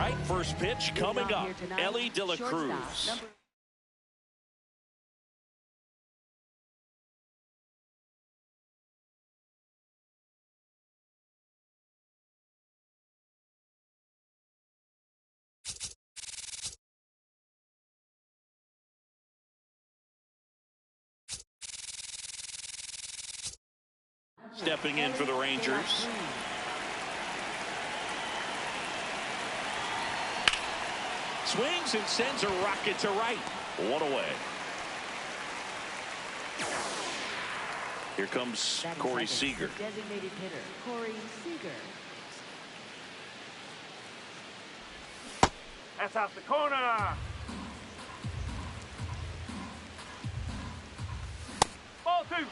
right, first pitch coming up. Ellie De La Cruz. Stepping in for the Rangers. Swings and sends a rocket to right. One away. Here comes Corey Seager. Designated hitter, Corey Seager. That's out the corner. Ball two.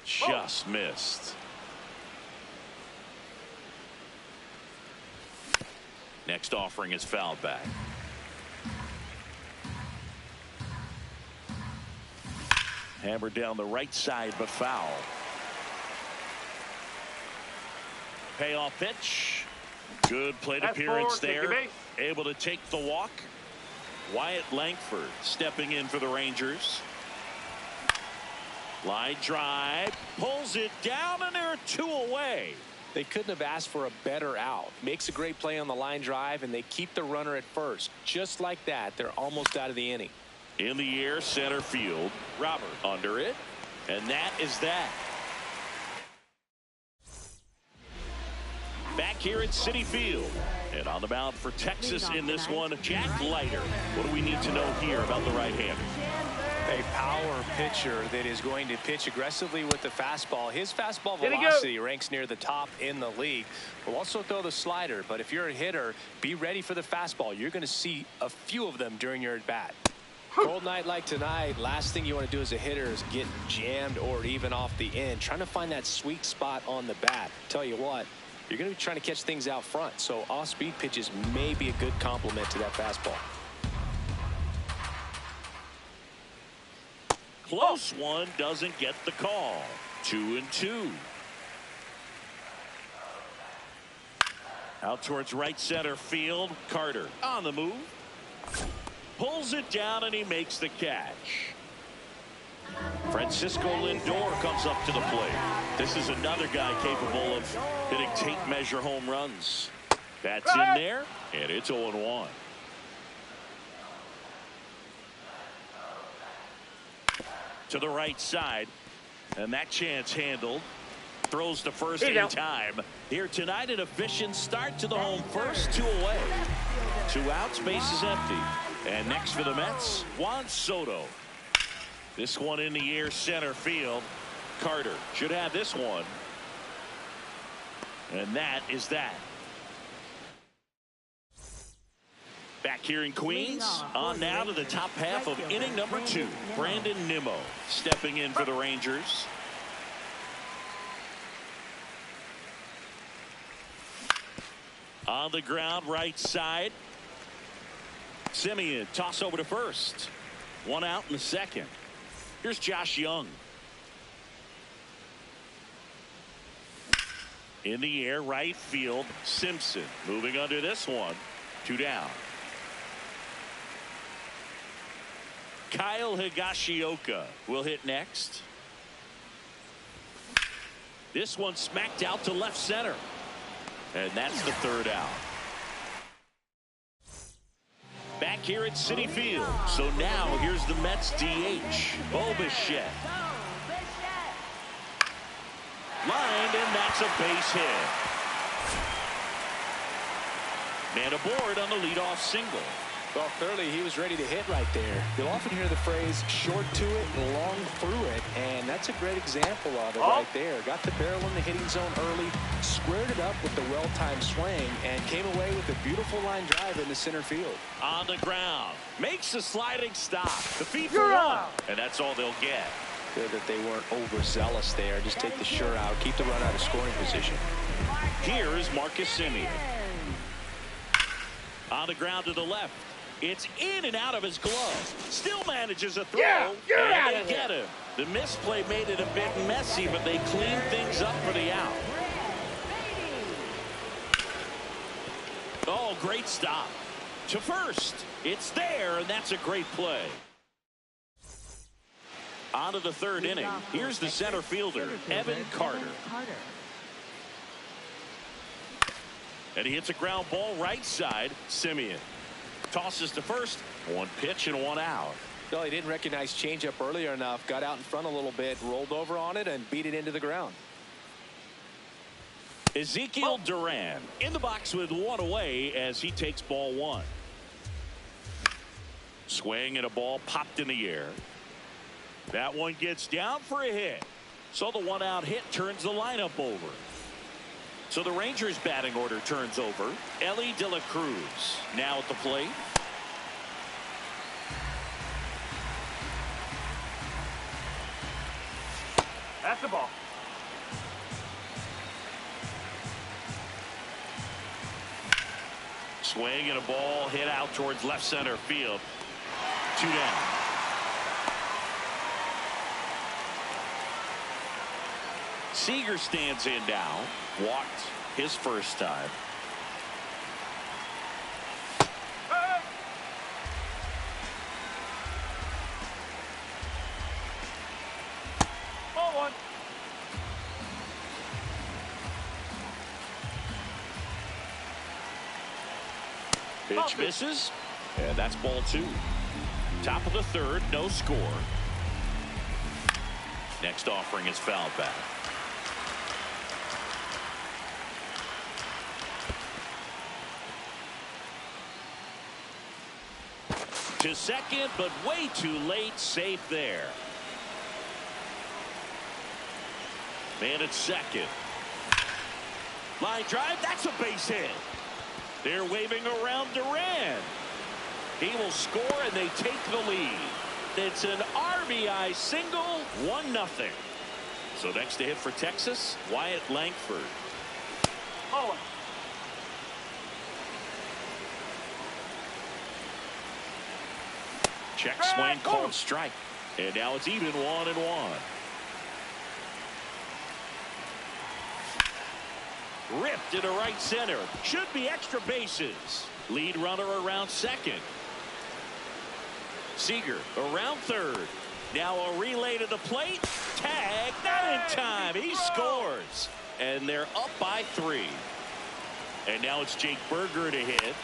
Just missed. Next offering is fouled back. Hammered down the right side, but foul. Payoff pitch. Good plate appearance there. Able to take the walk. Wyatt Langford stepping in for the Rangers. Line drive. Pulls it down, and they're two away. They couldn't have asked for a better out. Makes a great play on the line drive, and they keep the runner at first. Just like that, they're almost out of the inning. In the air, center field. Robert under it. And that is that. Back here at Citi Field. And on the mound for Texas in this one, Jack Leiter. What do we need to know here about the right-hander? A power pitcher that is going to pitch aggressively with the fastball. His fastball velocity ranks near the top in the league. Will also throw the slider, but if you're a hitter, be ready for the fastball. You're going to see a few of them during your at-bat. Cold night like tonight, last thing you want to do as a hitter is get jammed or even off the end. Trying to find that sweet spot on the bat. Tell you what, you're going to be trying to catch things out front, so off-speed pitches may be a good complement to that fastball. Close one, doesn't get the call. 2-2. Out towards right center field. Carter on the move. Pulls it down, and he makes the catch. Francisco Lindor comes up to the plate. This is another guy capable of hitting tape measure home runs. That's in there, and it's 0-1. To the right side, and that chance handled. Throws to first in time. Here tonight, an efficient start to the home first, 2 away. 2 outs, base is empty. And next for the Mets, Juan Soto. This one in the air, center field. Carter should have this one. And that is that. Back here in Queens, on now to the top half of inning number 2. Brandon Nimmo stepping in for the Rangers. On the ground, right side. Simeon, toss over to first. 1 out in the second. Here's Josh Young. In the air, right field. Simpson moving under this one. 2 down. Kyle Higashioka will hit next. This one smacked out to left center. And that's the 3rd out. Back here at Citi Field. So now here's the Mets DH, Bo Bichette. Lined, and that's a base hit. Man aboard on the leadoff single. Well, clearly he was ready to hit right there. You'll often hear the phrase short to it and long through it, and that's a great example of it right there. Got the barrel in the hitting zone early, squared it up with the well-timed swing, and came away with a beautiful line drive into center field. On the ground, makes the sliding stop. The feet for 1, and that's all they'll get. Good that they weren't overzealous there. Just take the sure out, keep the run out of scoring position. Here is Marcus Simeon. On the ground to the left. It's in and out of his glove. Still manages a throw. Get him. The misplay made it a bit messy, but they cleaned things up for the out. Oh, great stop. To first. It's there, and that's a great play. On to the third inning. Here's the center fielder, Evan Carter. And he hits a ground ball right side. Simeon tosses to first. One pitch and one out. No, he didn't recognize changeup earlier enough. Got out in front a little bit, rolled over on it, and beat it into the ground. Ezekiel Duran in the box with one away as he takes ball one. Swing and a ball popped in the air. That one gets down for a hit. So the one out hit turns the lineup over. So the Rangers batting order turns over. Ellie De La Cruz now at the plate. That's the ball. Swing and a ball hit out towards left center field. 2 down. Seager stands in now. Walked his first time. Ball one. Pitch misses, and that's ball two. Top of the third, no score. Next offering is fouled back. To second, but way too late. Safe there. Man at second. Line drive, that's a base hit. They're waving around Duran. He will score, and they take the lead. It's an RBI single, 1-0. So next to hit for Texas, Wyatt Langford. Oh. Check swing, called strike. And now it's even 1-1. Ripped into right center. Should be extra bases. Lead runner around second. Seager around third. Now a relay to the plate. Tag, not in time. He scores. And they're up by 3. And now it's Jake Berger to hit.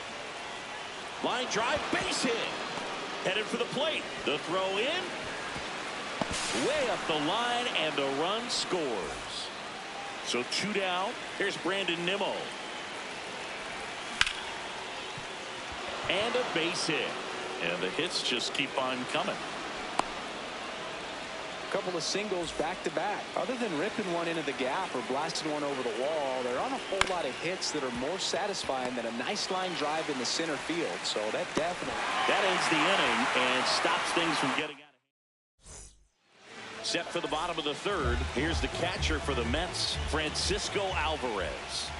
Line drive, base hit. Headed for the plate. The throw in. Way up the line, and the run scores. So 2 down. Here's Brandon Nimmo. And a base hit. And the hits just keep on coming. A couple of singles back to back. Other than ripping one into the gap or blasting one over the wall, there aren't a whole lot of hits that are more satisfying than a nice line drive in the center field. So that definitely. That ends the inning and stops things from getting out of hand. Set for the bottom of the third. Here's the catcher for the Mets, Francisco Alvarez.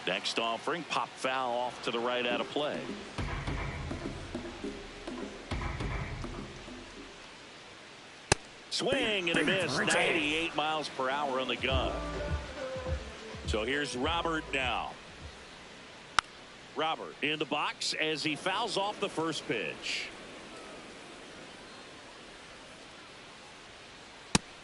Next offering, pop foul off to the right out of play. Swing and a miss. 98 miles per hour on the gun. So here's Robert now. Robert in the box as he fouls off the first pitch.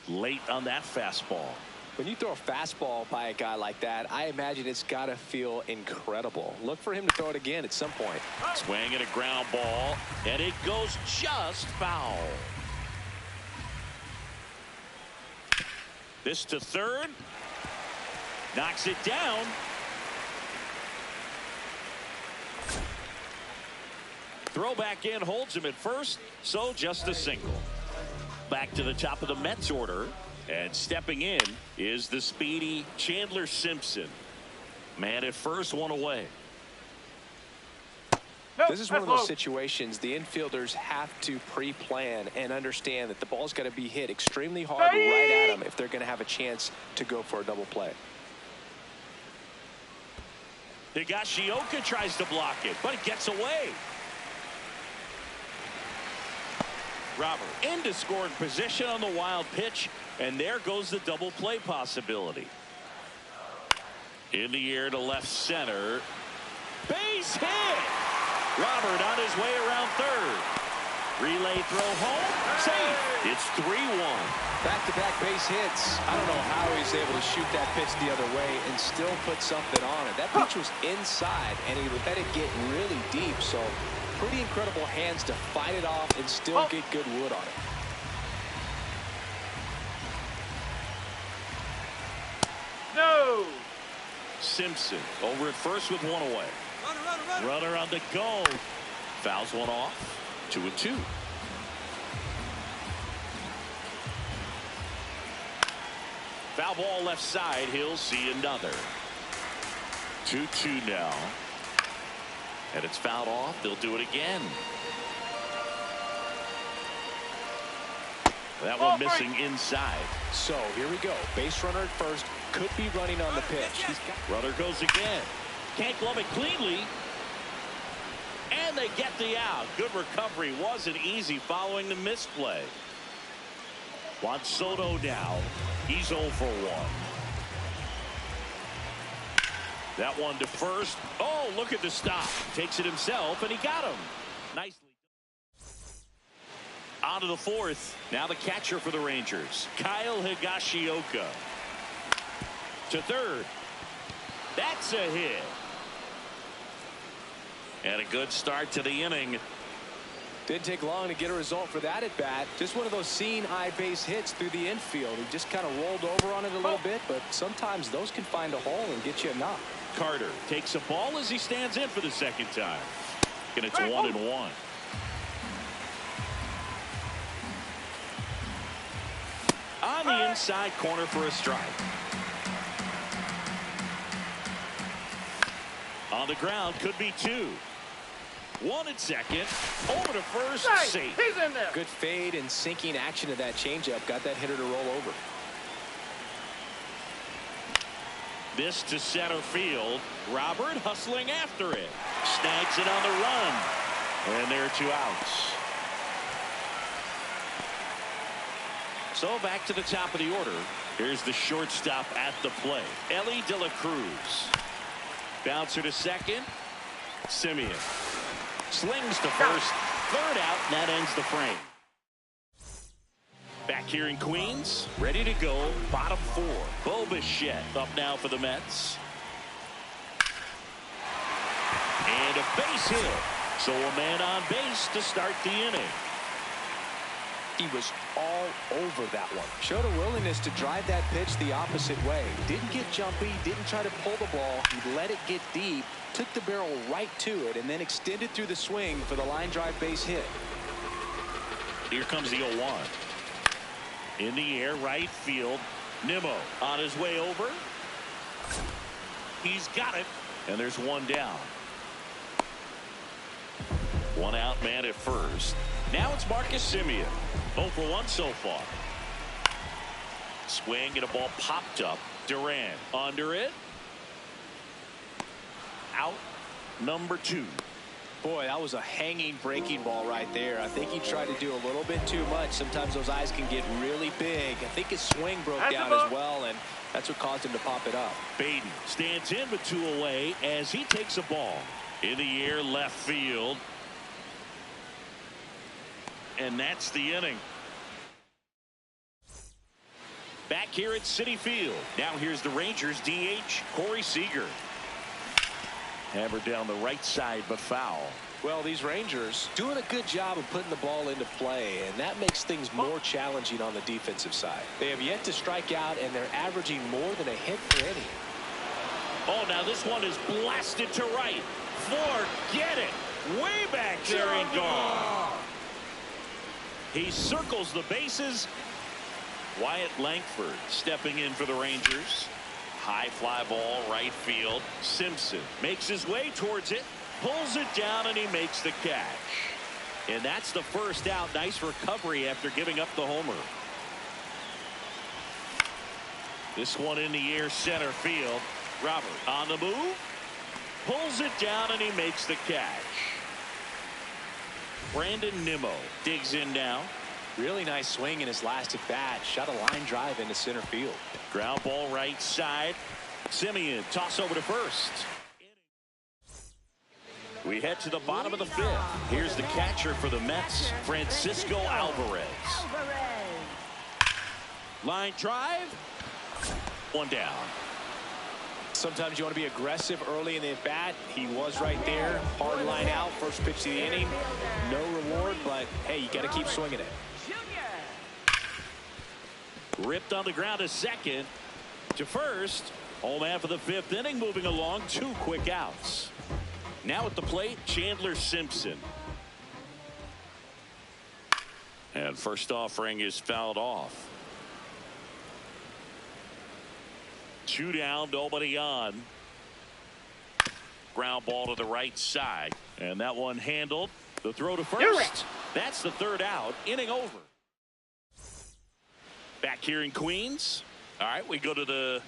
Late on that fastball. When you throw a fastball by a guy like that, I imagine it's got to feel incredible. Look for him to throw it again at some point. Swing and a ground ball, and it goes just foul. This to third. Knocks it down. Throw back in, holds him at first, so just a single. Back to the top of the Mets order. And stepping in is the speedy Chandler Simpson. Man at first, one away. This is one of those situations the infielders have to pre-plan and understand that the ball's got to be hit extremely hard right at them if they're going to have a chance to go for a double play. Higashioka tries to block it, but it gets away. Robert into scoring position on the wild pitch, and there goes the double play possibility. In the air to left center. Base hit! Robert on his way around third. Relay throw home. Safe. It's 3-1. Back-to-back base hits. I don't know how he's able to shoot that pitch the other way and still put something on it. That pitch was inside, and he let it get really deep. So pretty incredible hands to fight it off and still get good wood on it. No. Simpson over at first with one away. Runner on the go. Fouls one off. 2-2. Foul ball left side. He'll see another. 2-2 now. And it's fouled off. They'll do it again. That one missing inside. So here we go. Base runner at first. Could be running on the pitch. Runner goes again. Can't glove it cleanly. And they get the out. Good recovery. Wasn't easy following the misplay. Juan Soto now. He's 0 for 1. That one to first. Oh, look at the stop. Takes it himself, and he got him. Nicely. On to the fourth. Now the catcher for the Rangers, Kyle Higashioka. To third. That's a hit. And a good start to the inning. Didn't take long to get a result for that at bat. Just one of those seeing eye base hits through the infield. He just kind of rolled over on it a little bit, but sometimes those can find a hole and get you a knock. Carter takes a ball as he stands in for the second time. And it's 1-1. On the inside corner for a strike. On the ground, could be 2. 1 at second. Over to first. Safe. He's in there. Good fade and sinking action of that changeup. Got that hitter to roll over. This to center field. Robert hustling after it. Snags it on the run. And there are 2 outs. So back to the top of the order. Here's the shortstop at the plate, Ellie De La Cruz. Bouncer to second. Simeon slings to first. Third out, and that ends the frame. Back here in Queens, ready to go. Bottom 4. Bo Bichette up now for the Mets. And a base hit. So a man on base to start the inning. He was all over that one. Showed a willingness to drive that pitch the opposite way. Didn't get jumpy, didn't try to pull the ball. He let it get deep, took the barrel right to it, and then extended through the swing for the line drive base hit. Here comes the 0-1. In the air, right field. Nimmo on his way over. He's got it. And there's one down. 1 out, man at first. Now it's Marcus Simeon. 0 for 1 so far. Swing and a ball popped up. Durant under it. Out number 2. Boy, that was a hanging breaking ball right there. I think he tried to do a little bit too much. Sometimes those eyes can get really big. I think his swing broke down as well, and that's what caused him to pop it up. Baden stands in with 2 away as he takes a ball. In the air, left field. And that's the inning. Back here at Citi Field. Now here's the Rangers DH, Corey Seager. Hammered down the right side, but foul. Well, these Rangers doing a good job of putting the ball into play, and that makes things more challenging on the defensive side. They have yet to strike out, and they're averaging more than a hit per inning. Oh, now this one is blasted to right. Forget it. Way back there and gone. He circles the bases. Wyatt Langford stepping in for the Rangers. High fly ball, right field. Simpson makes his way towards it, pulls it down, and he makes the catch. And that's the first out. Nice recovery after giving up the homer. This one in the air, center field. Robert on the move. Pulls it down, and he makes the catch. Brandon Nimmo digs in now. Really nice swing in his last at bat. Shot a line drive into center field. Ground ball right side. Simeon toss over to first. We head to the bottom of the fifth. Here's the catcher for the Mets, Francisco Alvarez. Line drive. One down. Sometimes you want to be aggressive early in the at bat. He was right there. Hard line out. First pitch of the inning. No reward, but hey, you got to keep swinging it. Ripped on the ground to second. To first. Home half of the fifth inning moving along. 2 quick outs. Now at the plate, Chandler Simpson. And first offering is fouled off. 2 down, nobody on. Ground ball to the right side. And that one handled. The throw to first. That's the 3rd out. Inning over. Back here in Queens. All right, we go to the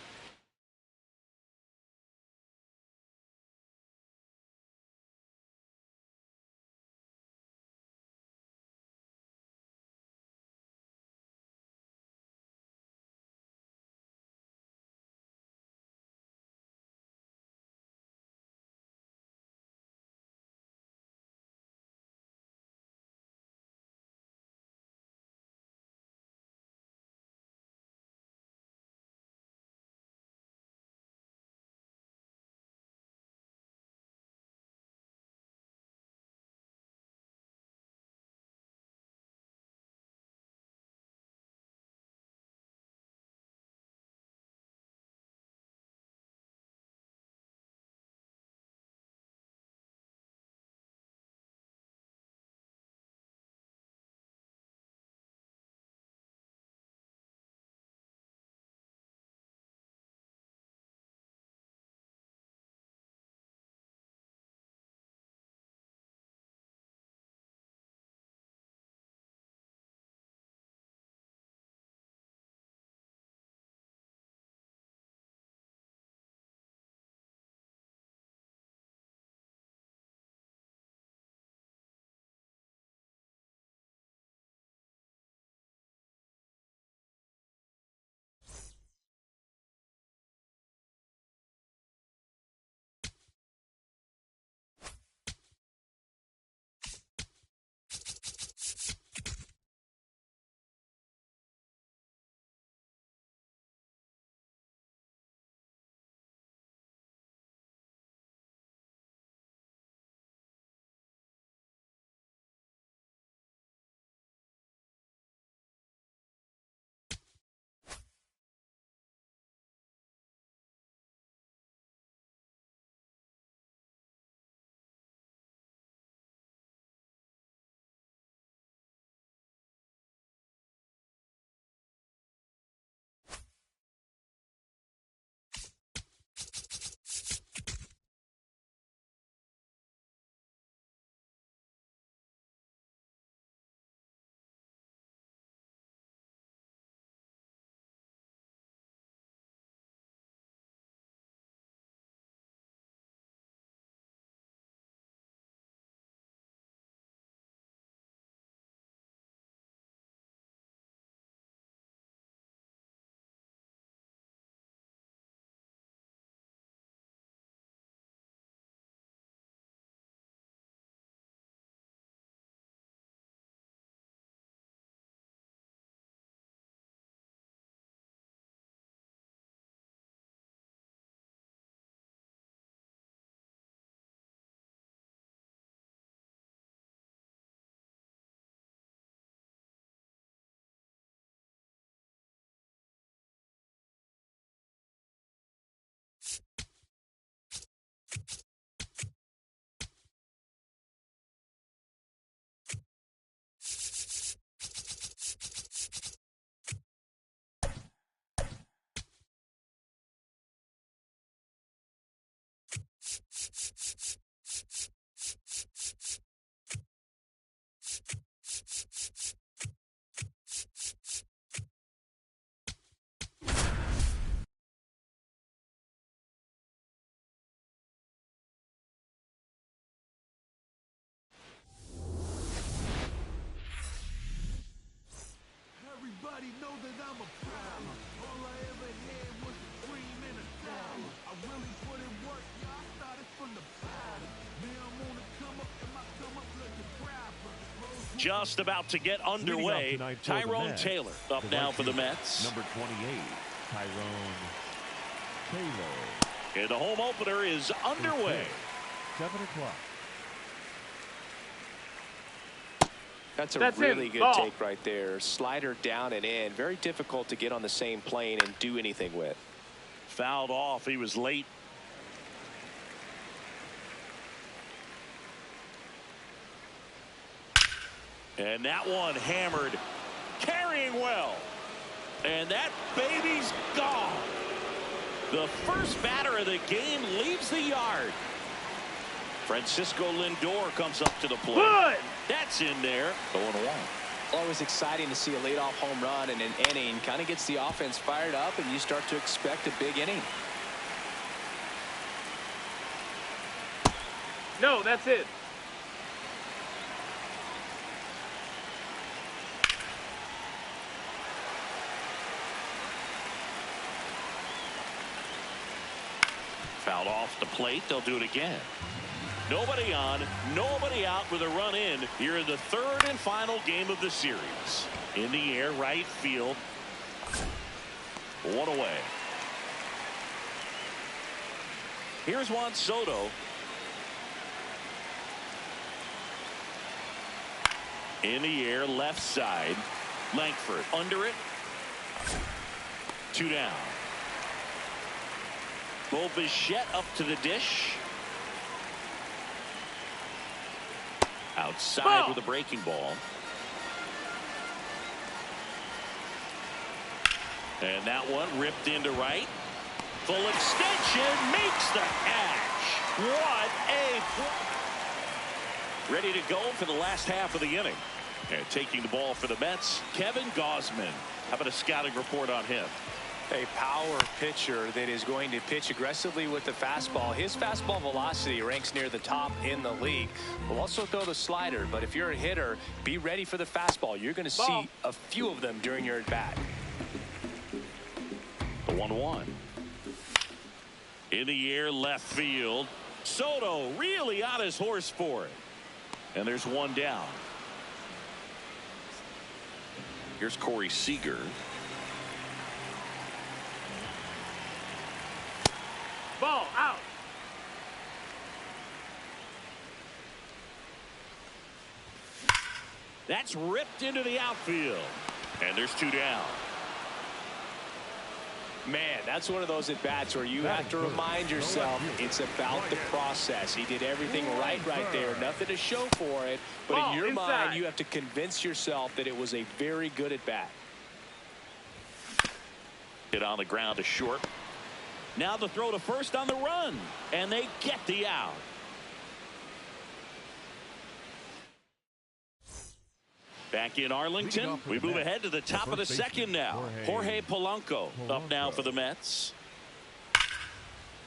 just about to get underway. Tyrone Taylor up now for the Mets. Number 28, Tyrone Taylor. And the home opener is underway. 7 o'clock. That's a really good take right there. Slider down and in. Very difficult to get on the same plane and do anything with. Fouled off. He was late. And that one hammered. Carrying well. And that baby's gone. The first batter of the game leaves the yard. Francisco Lindor comes up to the plate. Good. That's in there. 0-1. Always exciting to see a leadoff home run in an inning. Kind of gets the offense fired up, and you start to expect a big inning. No, that's it. Fouled off the plate. They'll do it again. Nobody on, nobody out with a run in here in the third and final game of the series. In the air, right field. One away. Here's Juan Soto. In the air, left side. Langford under it. 2 down. Bo Bichette up to the dish. Outside with a breaking ball. And that one ripped into right. Full extension makes the catch. What a... Ready to go for the last half of the inning. And taking the ball for the Mets, Kevin Gausman. How about a scouting report on him? A power pitcher that is going to pitch aggressively with the fastball. His fastball velocity ranks near the top in the league. Will also throw the slider, but if you're a hitter, be ready for the fastball. You're going to see a few of them during your at-bat. The 1-1. In the air, left field. Soto really on his horse for it. And there's one down. Here's Corey Seager. Ball out. That's ripped into the outfield. And there's 2 down. Man, that's one of those at-bats where you have to remind yourself it's about the process. He did everything right there. Nothing to show for it. But in your mind, you have to convince yourself that it was a very good at-bat. Hit on the ground to short. Now the throw to first on the run. And they get the out. Back in Arlington, we move ahead to the top of the second now. Jorge Polanco up now for the Mets.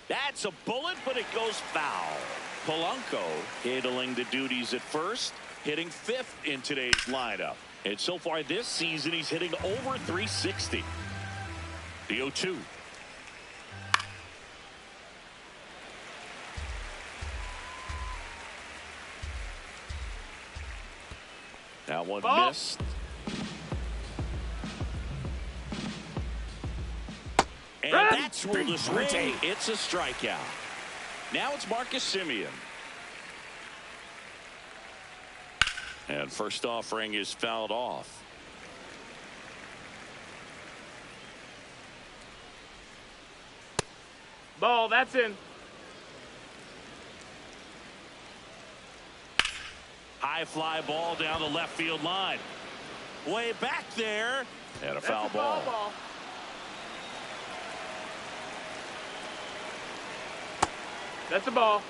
That's a bullet, but it goes foul. Polanco handling the duties at first, hitting 5th in today's lineup. And so far this season, he's hitting over 360. The 0-2. That one missed. And that's ruled a swing. It's a strikeout. Now it's Marcus Semien. And first offering is fouled off. Ball, that's in. High fly ball down the left field line. Way back there. And a foul ball. That's a ball.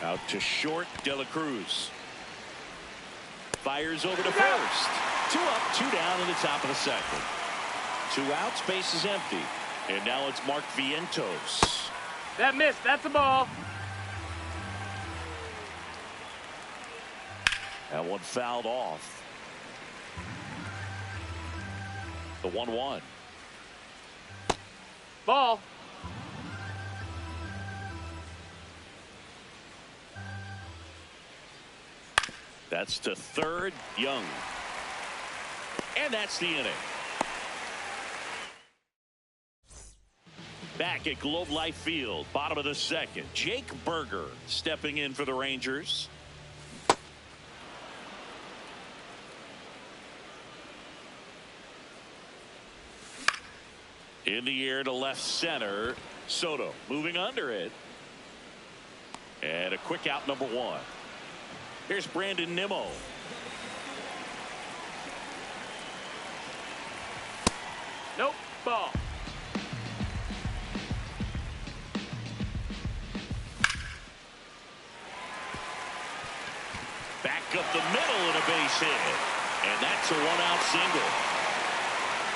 Out to short, De La Cruz. Fires over to first. 2 up, 2 down in the top of the second. 2 outs, base is empty. And now it's Mark Vientos. That missed. That's a ball. That one fouled off. The 1-1. Ball. That's to third, Young. And that's the inning. Back at Globe Life Field, bottom of the second, Jake Berger stepping in for the Rangers. In the air to left center, Soto moving under it. And a quick out, number one. Here's Brandon Nimmo. Nope. Ball. Back up the middle and a base hit. And that's a one-out single.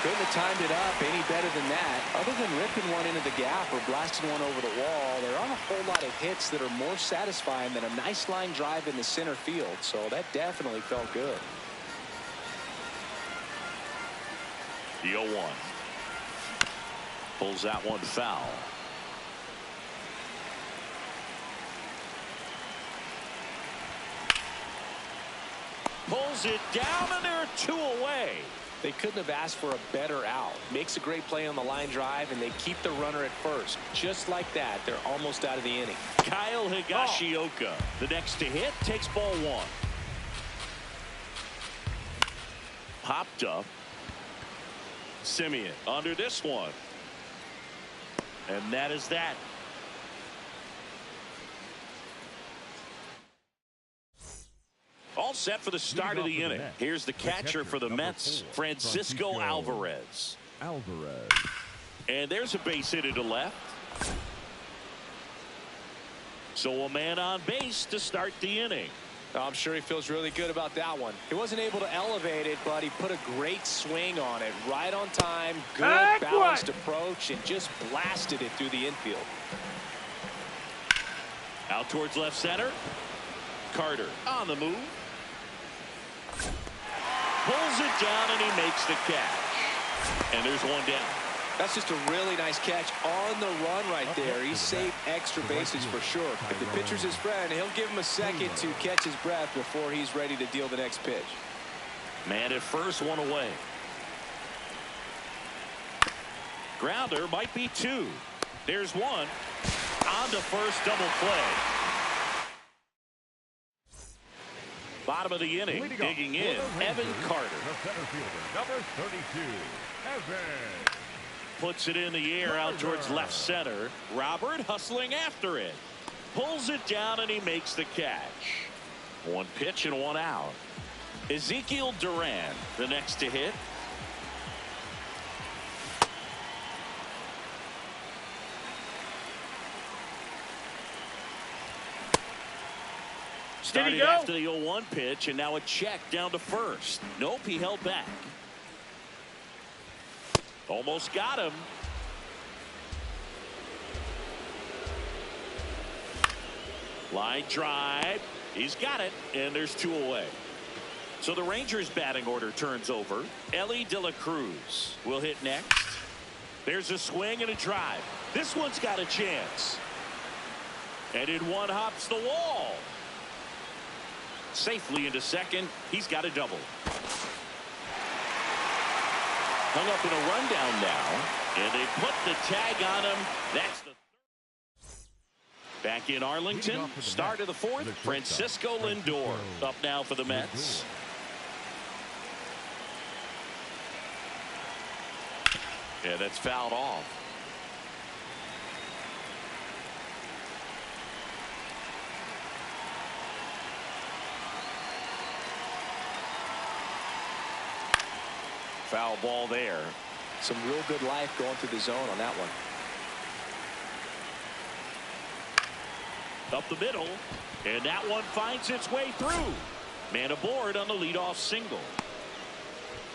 Couldn't have timed it up any better than that. Other than ripping one into the gap or blasting one over the wall, there aren't a whole lot of hits that are more satisfying than a nice line drive in the center field. So that definitely felt good. The 0-1. Pulls that one foul. Pulls it down, and they're two away. They couldn't have asked for a better out. Makes a great play on the line drive, and they keep the runner at first. Just like that, they're almost out of the inning. Kyle Higashioka, the next to hit, takes ball one. Popped up. Simeon under this one. And that is that. All set for the start of the inning. Here's the catcher for the Mets, Francisco Alvarez. And there's a base hit to left. So a man on base to start the inning. I'm sure he feels really good about that one. He wasn't able to elevate it, but he put a great swing on it. Right on time, good balanced approach, and just blasted it through the infield. Out towards left center. Carter on the move. Pulls it down, and he makes the catch. And there's one down. That's just a really nice catch on the run right there. He saved extra bases for sure. If the pitcher's his friend, he'll give him a second to catch his breath before he's ready to deal the next pitch. Man at first, one away. Grounder might be two. There's one. On to first, double play. Bottom of the inning, digging in, Evan Carter. The center fielder, number 32, Evan. Puts it in the air out towards left center. Robert hustling after it. Pulls it down, and he makes the catch. One pitch and one out. Ezekiel Duran, the next to hit. Started after the 0-1 pitch, and now a check down to first. Nope, he held back. Almost got him. Line drive. He's got it, and there's two away. So the Rangers batting order turns over. Ellie De La Cruz will hit next. There's a swing and a drive. This one's got a chance. And in one hops the wall. Safely into second. He's got a double. Hung up in a rundown now, and they put the tag on him. That's the third. Back in Arlington, start of the fourth, Francisco Lindor up now for the Mets. Yeah, that's fouled off. Foul ball there. Some real good life going through the zone on that one. Up the middle, and that one finds its way through. Man aboard on the leadoff single.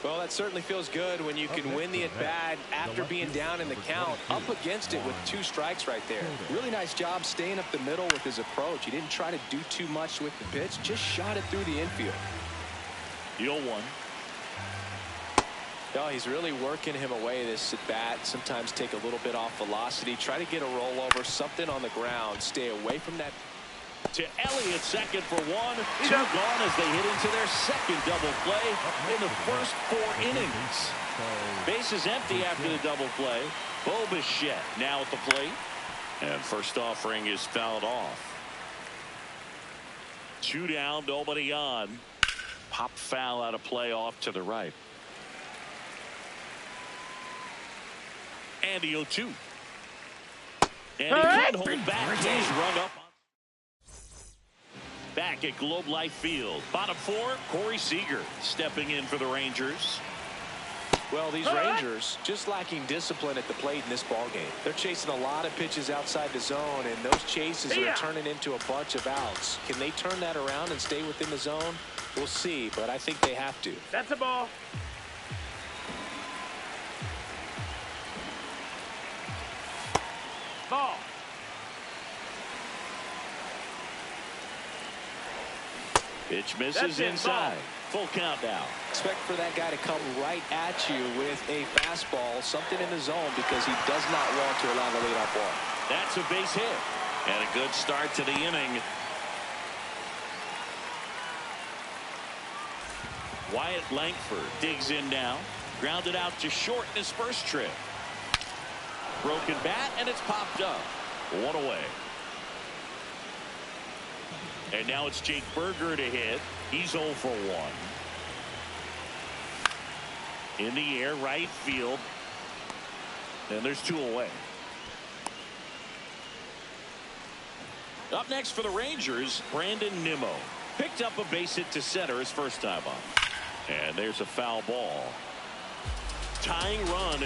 Well, that certainly feels good when you can win the at-bat after being down in the count, up against it with two strikes right there. Really nice job staying up the middle with his approach. He didn't try to do too much with the pitch, just shot it through the infield. The 0-1. No, he's really working him away this at bat. Sometimes take a little bit off velocity. Try to get a rollover, something on the ground. Stay away from that. To Elliott, second for one. Two gone as they hit into their second double play in the first 4 innings. Bases empty after the double play. Bo Bichette now at the plate. And first offering is fouled off. 2 down, nobody on. Pop foul out of play off to the right. And the 0-2. And he can't hold back. He's rung up. Back at Globe Life Field. Bottom 4, Corey Seager stepping in for the Rangers. Well, these Rangers just lacking discipline at the plate in this ballgame. They're chasing a lot of pitches outside the zone, and those chases are turning into a bunch of outs. Can they turn that around and stay within the zone? We'll see, but I think they have to. That's a ball. Ball. Pitch misses inside. Full count now. Expect for that guy to come right at you with a fastball, something in the zone, because he does not want to allow the leadoff walk. That's a base hit. And a good start to the inning. Wyatt Langford digs in now. Grounded out to short in his first trip. Broken bat, and it's popped up. 1 away. And now it's Jake Berger to hit. He's 0 for 1. In the air, right field. And there's 2 away. Up next for the Rangers, Brandon Nimmo. Picked up a base hit to center his first time up. And there's a foul ball. Tying run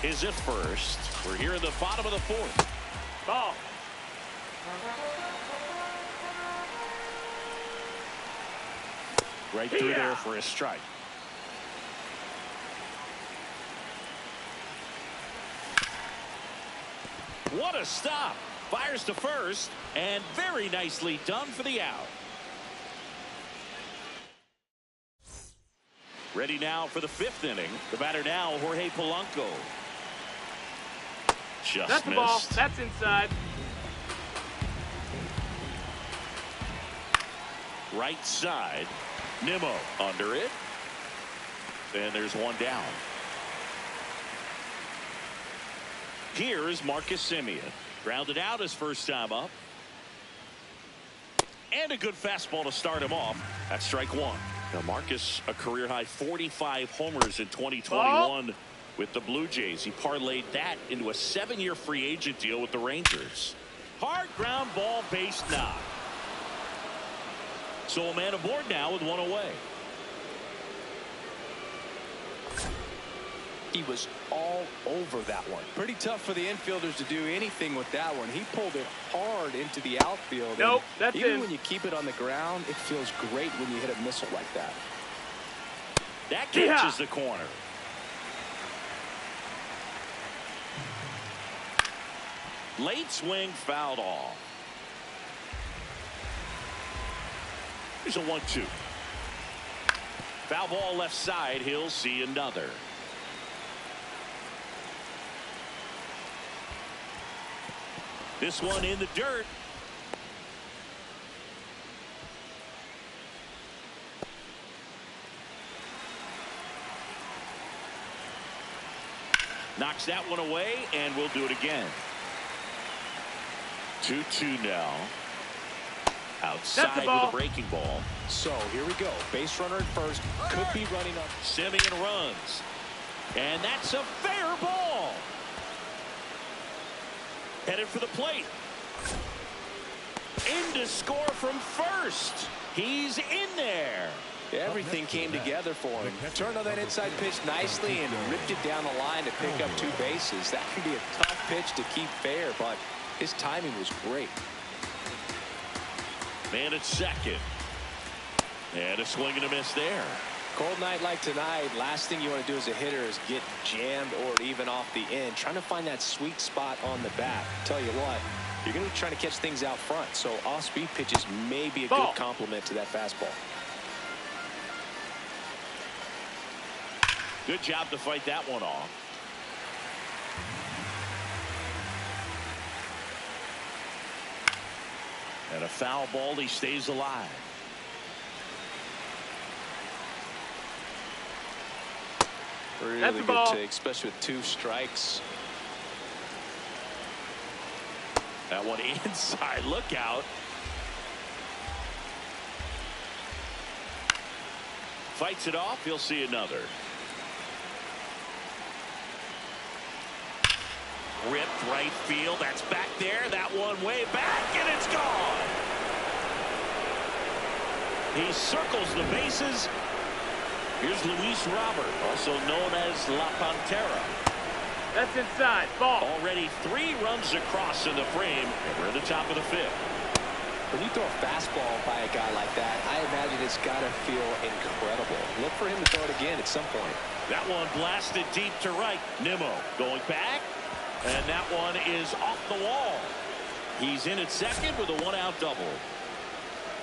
is at first. We're here in the bottom of the 4th. Ball. Right through there for a strike. What a stop. Fires to first, and very nicely done for the out. Ready now for the 5th inning. The batter now, Jorge Polanco. Just That's the missed. ball. That's inside. Right side. Nimmo under it. And there's 1 down. Here is Marcus Semien. Grounded out his first time up. And a good fastball to start him off. That's strike 1. Now Marcus, a career high 45 homers in 2021 with the Blue Jays. He parlayed that into a 7-year free agent deal with the Rangers. Hard ground ball, base knock. So a man aboard now with 1 away. He was all over that one. Pretty tough for the infielders to do anything with that one. He pulled it hard into the outfield. Nope, that's even when you keep it on the ground, it feels great when you hit a missile like that. That catches the corner. Late swing fouled off. Here's a 1-2. Foul ball left side. He'll see another. This one in the dirt. Knocks that one away, and we'll do it again. 2-2 now. Outside with a breaking ball. So here we go. Base runner at first. Could be running up. Semien runs. And that's a fair ball. Headed for the plate. In to score from first. He's in there. Everything came together for him. Turned on that inside pitch nicely and ripped it down the line to pick up 2 bases. That can be a tough pitch to keep fair, but his timing was great. Man at second. And a swing and a miss there. Cold night like tonight, last thing you want to do as a hitter is get jammed or even off the end. Trying to find that sweet spot on the bat. Tell you what, you're going to be trying to catch things out front, so off-speed pitches may be a good complement to that fastball. Good job to fight that one off. And a foul ball, he stays alive. Really good take, especially with 2 strikes. That one inside, look out. Fights it off, he'll see another. Ripped right field, that's back there, that one way back, and it's gone. He circles the bases. Here's Luis Robert, also known as La Pantera. That's inside. Ball. Already 3 runs across in the frame, and we're at the top of the 5th. When you throw a fastball by a guy like that, I imagine it's got to feel incredible. Look for him to throw it again at some point. That one blasted deep to right. Nimmo going back, and that one is off the wall. He's in at second with a 1-out double.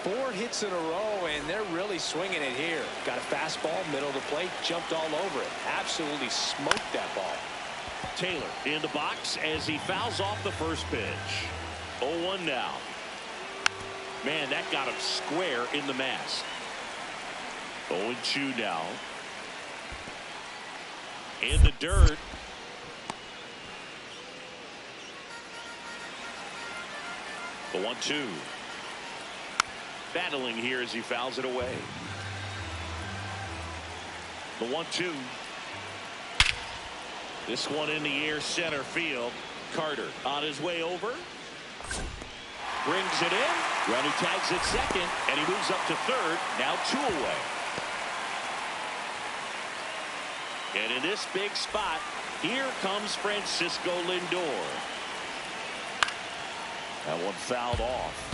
4 hits in a row, and they're really swinging it here. Got a fastball, middle of the plate, jumped all over it. Absolutely smoked that ball. Taylor in the box as he fouls off the first pitch. 0-1 now. Man, that got him square in the mask. 0-2 now. In the dirt. The 1-2. Battling here as he fouls it away. The 1-2. This one in the air, center field. Carter on his way over. Brings it in. Runner tags at second, and he moves up to third. Now 2 away. And in this big spot, here comes Francisco Lindor. That one fouled off.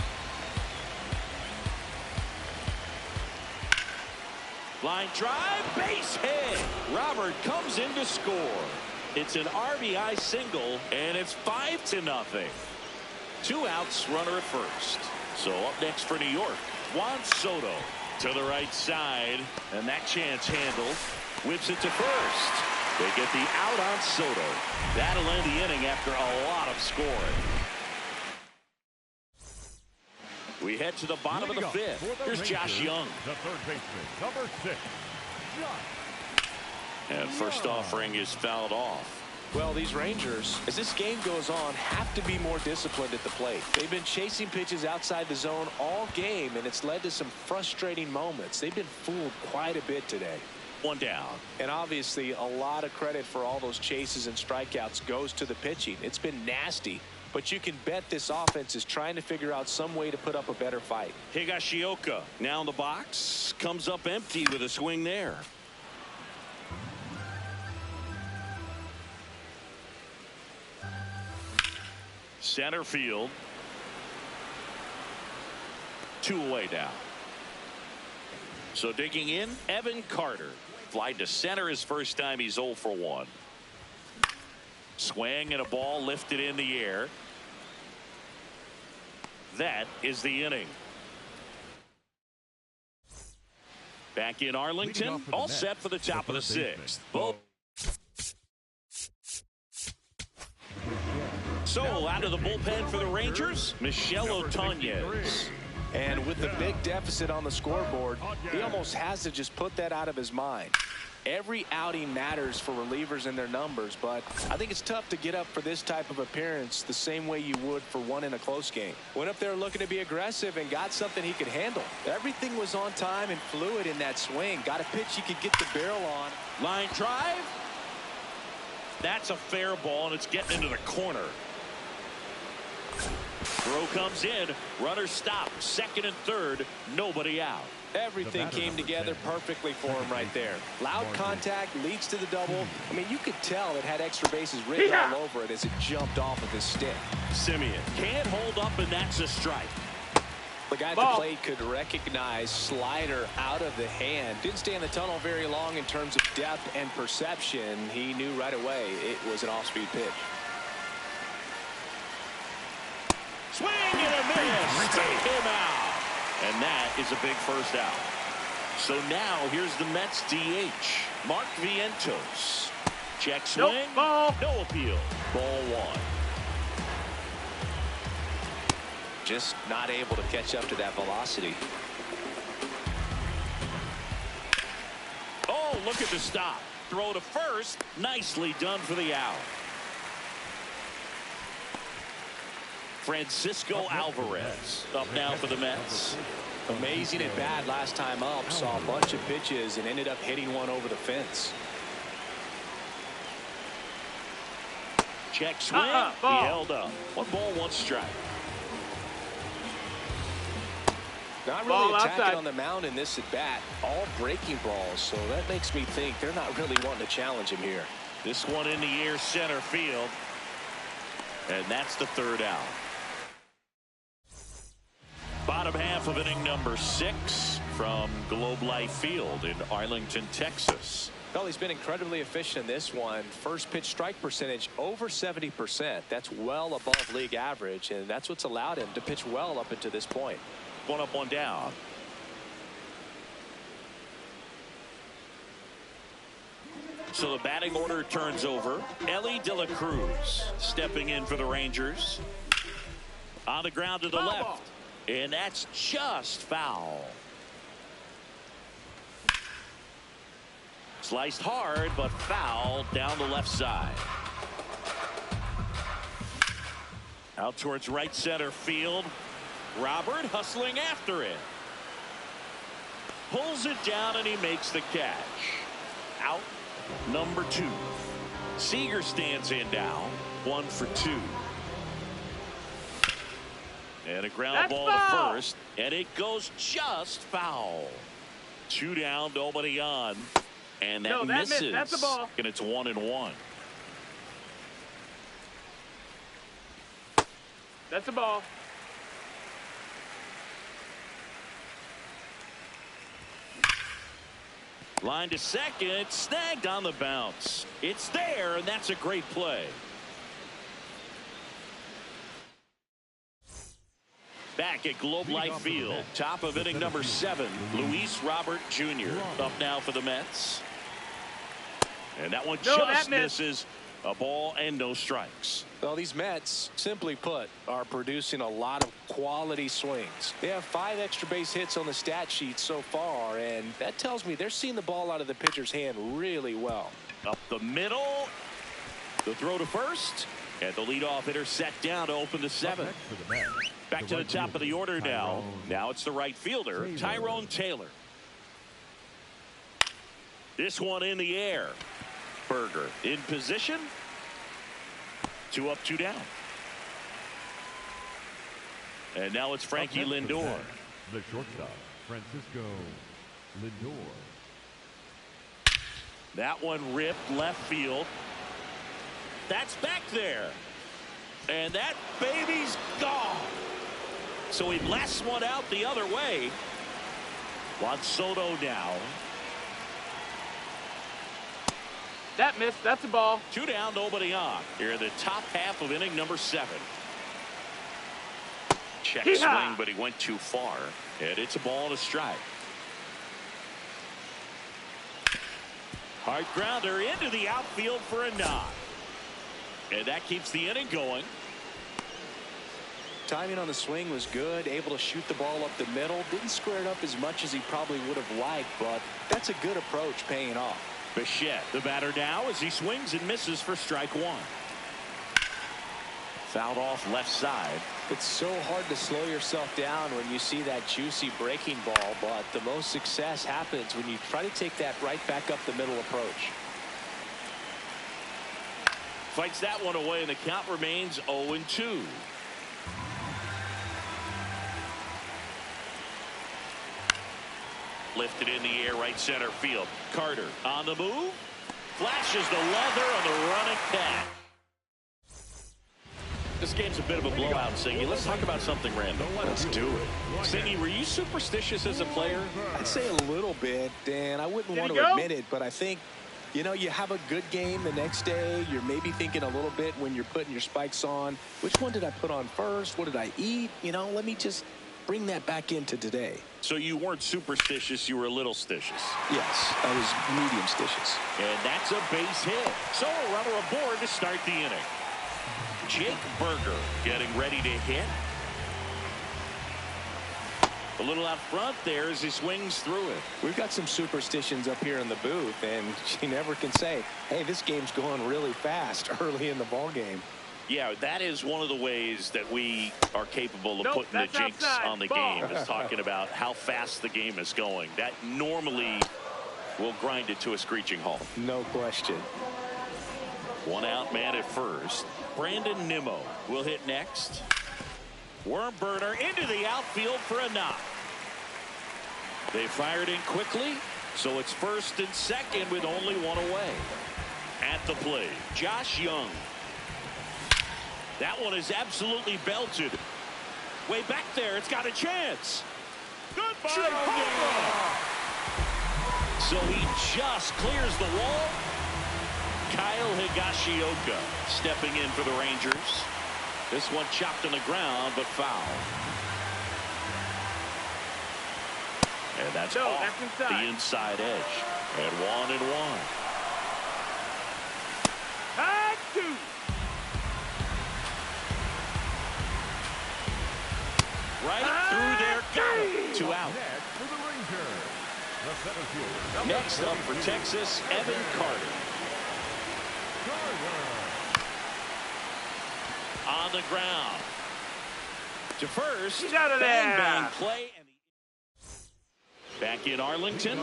Line drive, base hit. Robert comes in to score. It's an RBI single, and it's 5-0. 2 outs, runner at first. So up next for New York, Juan Soto to the right side, and that chance handled. Whips it to first. They get the out on Soto. That'll end the inning after a lot of scoring. We head to the bottom of the 5th. Here's Josh Young. The third baseman, number 6, Josh. And first offering is fouled off. Well, these Rangers, as this game goes on, have to be more disciplined at the plate. They've been chasing pitches outside the zone all game, and it's led to some frustrating moments. They've been fooled quite a bit today. 1 down. And obviously, a lot of credit for all those chases and strikeouts goes to the pitching. It's been nasty. But you can bet this offense is trying to figure out some way to put up a better fight. Higashioka now in the box. Comes up empty with a swing there. Center field. 2 away now. So digging in, Evan Carter. Fly to center his first time. He's 0 for 1. Swing and a ball lifted in the air. That is the inning. Back in Arlington, all set for the top of the 6th. Both. So out of the bullpen for the Rangers, Michel Otañez. And with the big deficit on the scoreboard, he almost has to just put that out of his mind. Every outing matters for relievers and their numbers, but I think it's tough to get up for this type of appearance the same way you would for one in a close game. Went up there looking to be aggressive and got something he could handle. Everything was on time and fluid in that swing. Got a pitch he could get the barrel on. Line drive. That's a fair ball, and it's getting into the corner. Throw comes in. Runner stopped. Second and third. Nobody out. Everything came together perfectly for him right there. Loud contact leads to the double. I mean, you could tell it had extra bases written all over it as it jumped off of his stick. Simeon can't hold up, and that's a strike. The guy at the plate could recognize slider out of the hand. Didn't stay in the tunnel very long in terms of depth and perception. He knew right away it was an off-speed pitch. Swing and a miss. Take him out. And that is a big first out. So now here's the Mets DH, Mark Vientos. Check swing. Ball. No appeal. Ball 1. just not able to catch up to that velocity. Oh, look at the stop. Throw to first. Nicely done for the out. Francisco Alvarez up now for the Mets. Amazing at bat last time up. Saw a bunch of pitches and ended up hitting one over the fence. Check swing. He held up. 1 ball, 1 strike. Not really attacking on the mound in this at bat. All breaking balls, so that makes me think they're not really wanting to challenge him here. This one in the air, center field. And that's the 3rd out. Bottom half of inning number 6 from Globe Life Field in Arlington, Texas. Well, he's been incredibly efficient in this one. First pitch strike percentage over 70%. That's well above league average, and that's what's allowed him to pitch well up until this point. 1 up, 1 down. So the batting order turns over. Ellie De La Cruz stepping in for the Rangers. On the ground to the left. And that's just foul. Sliced hard, but foul down the left side. Out towards right center field. Robert hustling after it. Pulls it down and he makes the catch. Out number 2. Seager stands in now. 1 for 2. And a ground ball to first. And it goes just foul. 2 down, nobody on. And that misses. That's a ball. And it's 1-1. That's a ball. Line to second, snagged on the bounce. It's there, and that's a great play. Back at Globe Life Field, top of inning number 7, Luis Robert Jr. up now for the Mets. And that one just misses. A ball and no strikes. Well, these Mets, simply put, are producing a lot of quality swings. They have 5 extra base hits on the stat sheet so far, and that tells me they're seeing the ball out of the pitcher's hand really well. Up the middle. The throw to first. And the leadoff hitter set down to open the 7th. Back to the top of the order now. Now it's the right fielder, Tyrone Taylor. This one in the air. Berger in position. 2 up, 2 down. And now it's Frankie Lindor. The shortstop, Francisco Lindor. That one ripped left field. That's back there. And that baby's gone. So he blasts one out the other way. Juan Soto now. That missed. That's a ball. 2 down, nobody on. Here in the top half of inning number 7. Check swing, but he went too far. And it's a ball and a strike. Hard grounder into the outfield for a knock. And that keeps the inning going. Timing on the swing was good. Able to shoot the ball up the middle. Didn't square it up as much as he probably would have liked, but that's a good approach paying off. Bichette, the batter now as he swings and misses for strike 1. Fouled off left side. It's so hard to slow yourself down when you see that juicy breaking ball, but the most success happens when you try to take that right back up the middle approach. Fights that one away, and the count remains 0-2. Lifted in the air, right center field. Carter on the move. Flashes the leather on the running cat. This game's a bit of a blowout, Singy. Let's talk about something random. Let's do it. Singy, were you superstitious as a player? I'd say a little bit, Dan. I wouldn't want to admit it, but I think, you know, you have a good game the next day. You're maybe thinking a little bit when you're putting your spikes on. Which one did I put on first? What did I eat? You know, let me just bring that back into today. So you weren't superstitious, you were a little stitious. Yes, I was medium stitious. And that's a base hit. So a runner aboard to start the inning. Jake Berger getting ready to hit. A little out front there as he swings through it. We've got some superstitions up here in the booth, and she never can say, hey, this game's going really fast early in the ball game. Yeah, that is one of the ways that we are capable of putting the jinx outside. on the Ball. game, is talking about how fast the game is going. That normally will grind it to a screeching halt. No question. One out man at first. Brandon Nimmo will hit next. Worm burner into the outfield for a knock. They fired in quickly, so it's first and second with only one away. At the plate, Josh Young. That one is absolutely belted. Way back there, it's got a chance. Goodbye. So he just clears the wall. Kyle Higashioka stepping in for the Rangers. This one chopped on the ground, but foul. And that's off the inside edge. And 1-1. High two. Right through there. Got it. 2 out. Next for the Rangers, the center fielder. Next up for Texas, Evan Carter. On the ground. To first. He's out of bang, there. bang play. And back in Arlington.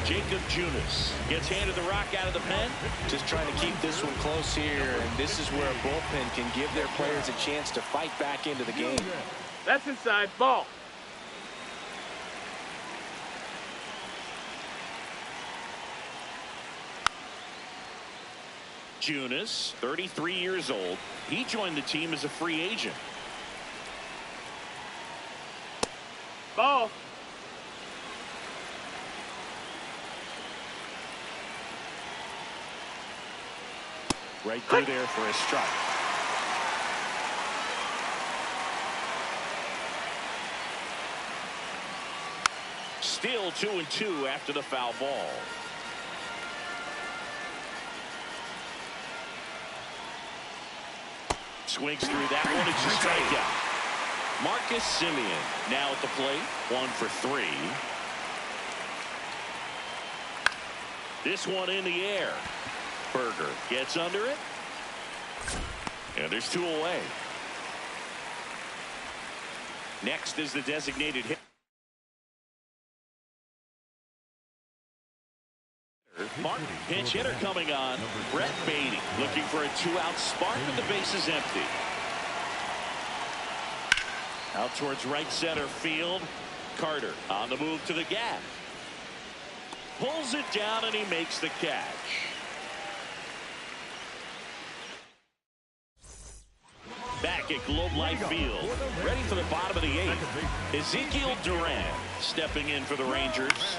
Jacob Junis gets handed the rock out of the pen. Just trying to keep this one close here, and this is where a bullpen can give their players a chance to fight back into the game. That's inside. Ball. Junis, 33 years old. He joined the team as a free agent. Ball. Right through there for a strike. Still 2-2 after the foul ball. Swings through that one. It's a strikeout. Marcus Semien now at the plate. 1 for 3. This one in the air. Berger gets under it. And there's 2 away. Next is the designated hit. Mark, pinch hitter coming on. Brett Beatty looking for a 2-out spark with the bases empty. Out towards right center field. Carter on the move to the gap. Pulls it down and he makes the catch. Back at Globe Life Field, ready for the bottom of the 8th. Ezekiel Duran stepping in for the Rangers.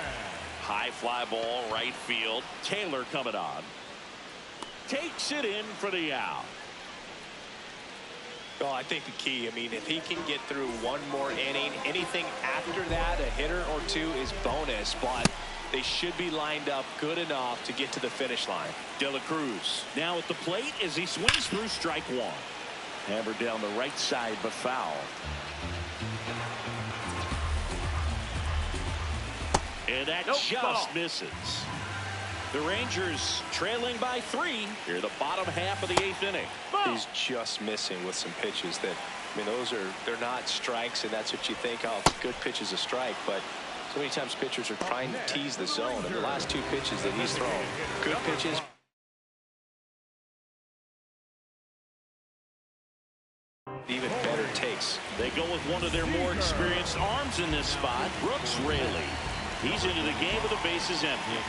High fly ball, right field. Taylor coming on. Takes it in for the out. Well, I think the key, I mean, if he can get through one more inning, anything after that, a hitter or 2 is bonus, but they should be lined up good enough to get to the finish line. De La Cruz now at the plate as he swings through strike 1. Hammered down the right side, but foul. And that just misses. The Rangers trailing by 3 here the bottom half of the 8th inning. He's just missing with some pitches that, I mean, they're not strikes, and that's what you think, oh, good pitch is a strike, but so many times pitchers are trying to tease the zone, and the last 2 pitches that he's thrown, good pitches. Even better takes. They go with one of their more experienced arms in this spot, Brooks Raley. He's into the game with the bases empty.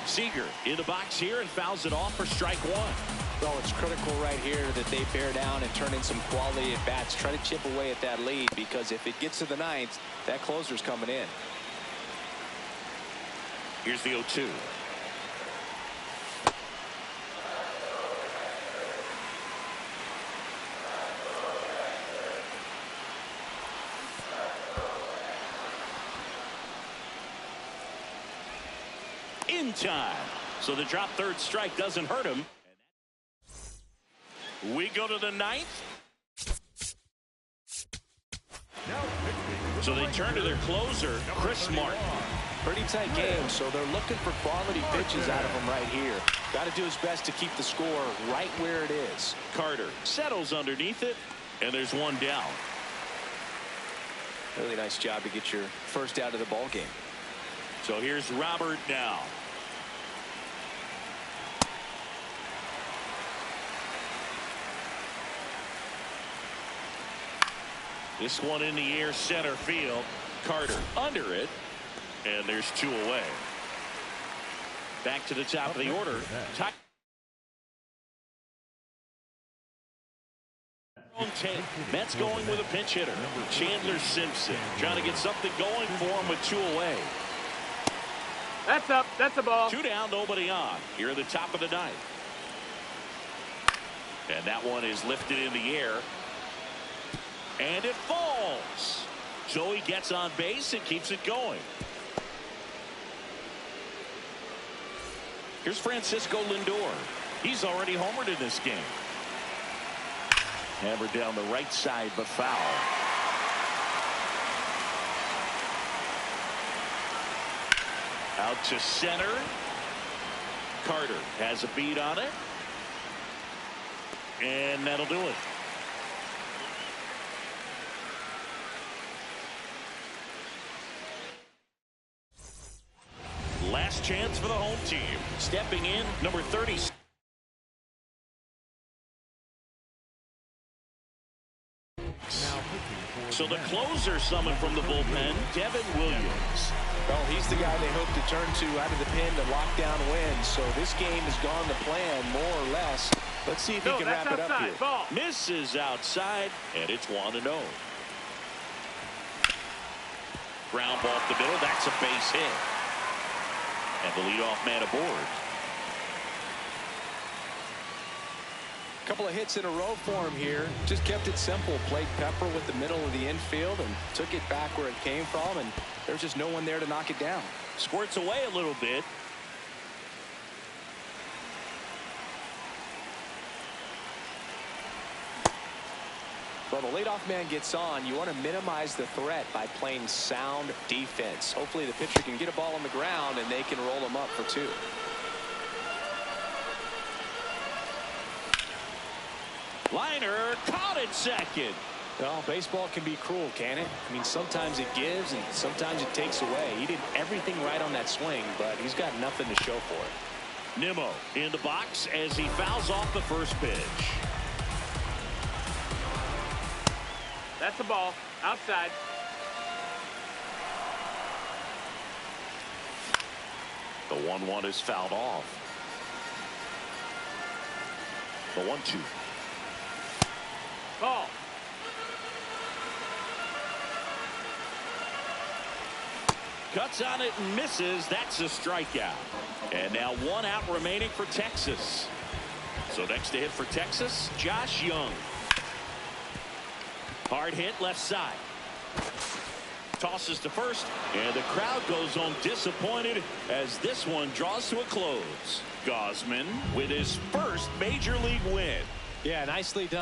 Seager in the box here and fouls it off for strike 1. Well, it's critical right here that they bear down and turn in some quality at bats. Try to chip away at that lead, because if it gets to the 9th, that closer's coming in. Here's the 0-2. In time. So the drop third strike doesn't hurt him. We go to the ninth. So they turn to their closer, Chris Martin. Pretty tight game, so they're looking for quality pitches out of him right here. Got to do his best to keep the score right where it is. Carter settles underneath it, and there's one down. Really nice job to get your first out of the ball game. So here's Robert now. This one in the air, center field. Carter under it, and there's 2 away. Back to the top of the order. Mets going with a pinch hitter, Chandler Simpson, trying to get something going for him with 2 away. That's up. That's a ball. 2 down, nobody on. Here at the top of the ninth. And that one is lifted in the air. And it falls. So he gets on base and keeps it going. Here's Francisco Lindor. He's already homered in this game. Hammered down the right side, but foul. Out to center. Carter has a beat on it. And that'll do it. Last chance for the home team. Stepping in, number 30. So the closer summoned from the bullpen, Devin Williams. Well, he's the guy they hope to turn to out of the pen to lock down wins. So this game has gone to plan more or less. Let's see if he can wrap it up here. Ball. Misses outside, and it's 1-0. Ground ball up the middle. That's a base hit. And the leadoff man aboard. Couple of hits in a row for him here. Just kept it simple. Played Pepper with the middle of the infield and took it back where it came from. And there's just no one there to knock it down. Squirts away a little bit. Well, the leadoff man gets on. You want to minimize the threat by playing sound defense. Hopefully the pitcher can get a ball on the ground and they can roll him up for 2. Liner caught it second. Well, baseball can be cruel, can it? I mean, sometimes it gives and sometimes it takes away. He did everything right on that swing, but he's got nothing to show for it. Nimmo in the box as he fouls off the first pitch. That's a ball. Outside. The 1-1 is fouled off. The 1-2. Ball. Cuts on it and misses. That's a strikeout. And now 1 out remaining for Texas. So next to hit for Texas, Josh Young. Hard hit left side. Tosses to first, and the crowd goes home disappointed as this one draws to a close. Gausman with his first major league win. Yeah, nicely done.